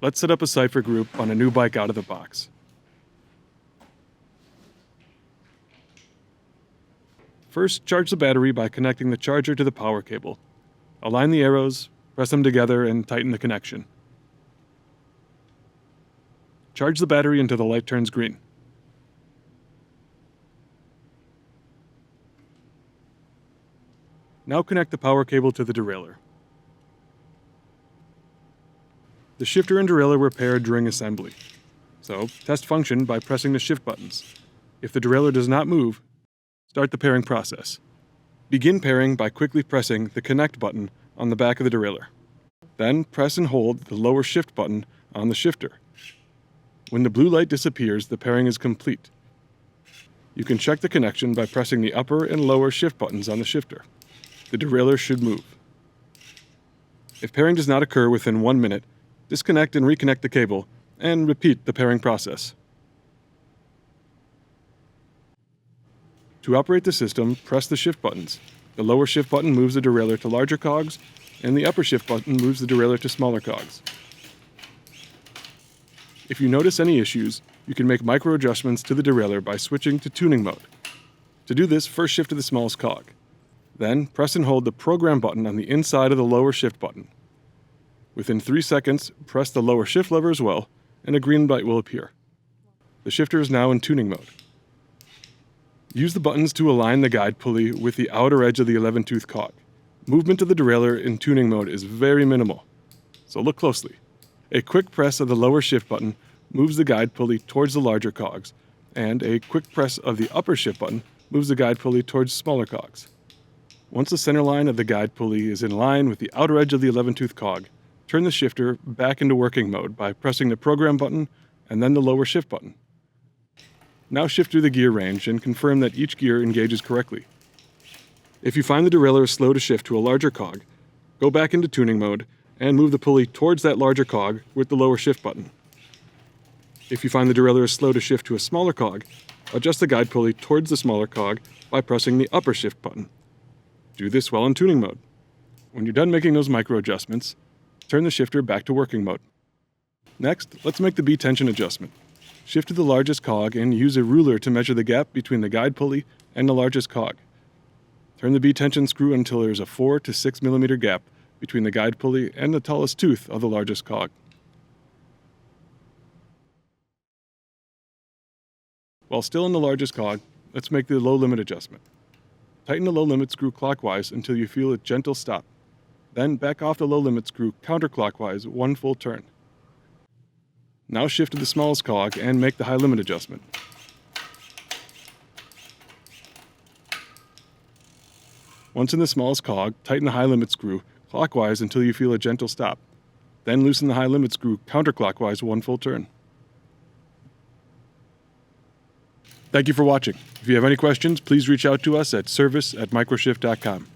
Let's set up a Cypher group on a new bike out of the box. First, charge the battery by connecting the charger to the power cable. Align the arrows, press them together, and tighten the connection. Charge the battery until the light turns green. Now connect the power cable to the derailleur. The shifter and derailleur were paired during assembly. So, test function by pressing the shift buttons. If the derailleur does not move, start the pairing process. Begin pairing by quickly pressing the connect button on the back of the derailleur. Then press and hold the lower shift button on the shifter. When the blue light disappears, the pairing is complete. You can check the connection by pressing the upper and lower shift buttons on the shifter. The derailleur should move. If pairing does not occur within 1 minute, disconnect and reconnect the cable, and repeat the pairing process. To operate the system, press the shift buttons. The lower shift button moves the derailleur to larger cogs, and the upper shift button moves the derailleur to smaller cogs. If you notice any issues, you can make micro adjustments to the derailleur by switching to tuning mode. To do this, first shift to the smallest cog. Then, press and hold the program button on the inside of the lower shift button. Within 3 seconds, press the lower shift lever as well, and a green light will appear. The shifter is now in tuning mode. Use the buttons to align the guide pulley with the outer edge of the 11-tooth cog. Movement of the derailleur in tuning mode is very minimal, so look closely. A quick press of the lower shift button moves the guide pulley towards the larger cogs, and a quick press of the upper shift button moves the guide pulley towards smaller cogs. Once the center line of the guide pulley is in line with the outer edge of the 11-tooth cog, turn the shifter back into working mode by pressing the program button and then the lower shift button. Now shift through the gear range and confirm that each gear engages correctly. If you find the derailleur slow to shift to a larger cog, go back into tuning mode and move the pulley towards that larger cog with the lower shift button. If you find the derailleur slow to shift to a smaller cog, adjust the guide pulley towards the smaller cog by pressing the upper shift button. Do this while in tuning mode. When you're done making those micro adjustments, turn the shifter back to working mode. Next, let's make the B tension adjustment. Shift to the largest cog and use a ruler to measure the gap between the guide pulley and the largest cog. Turn the B tension screw until there is a 4 to 6 millimeter gap between the guide pulley and the tallest tooth of the largest cog. While still in the largest cog, let's make the low limit adjustment. Tighten the low limit screw clockwise until you feel a gentle stop. Then back off the low limit screw counterclockwise 1 full turn. Now shift to the smallest cog and make the high limit adjustment. Once in the smallest cog, tighten the high limit screw clockwise until you feel a gentle stop. Then loosen the high limit screw counterclockwise 1 full turn. Thank you for watching. If you have any questions, please reach out to us at service@microshift.com.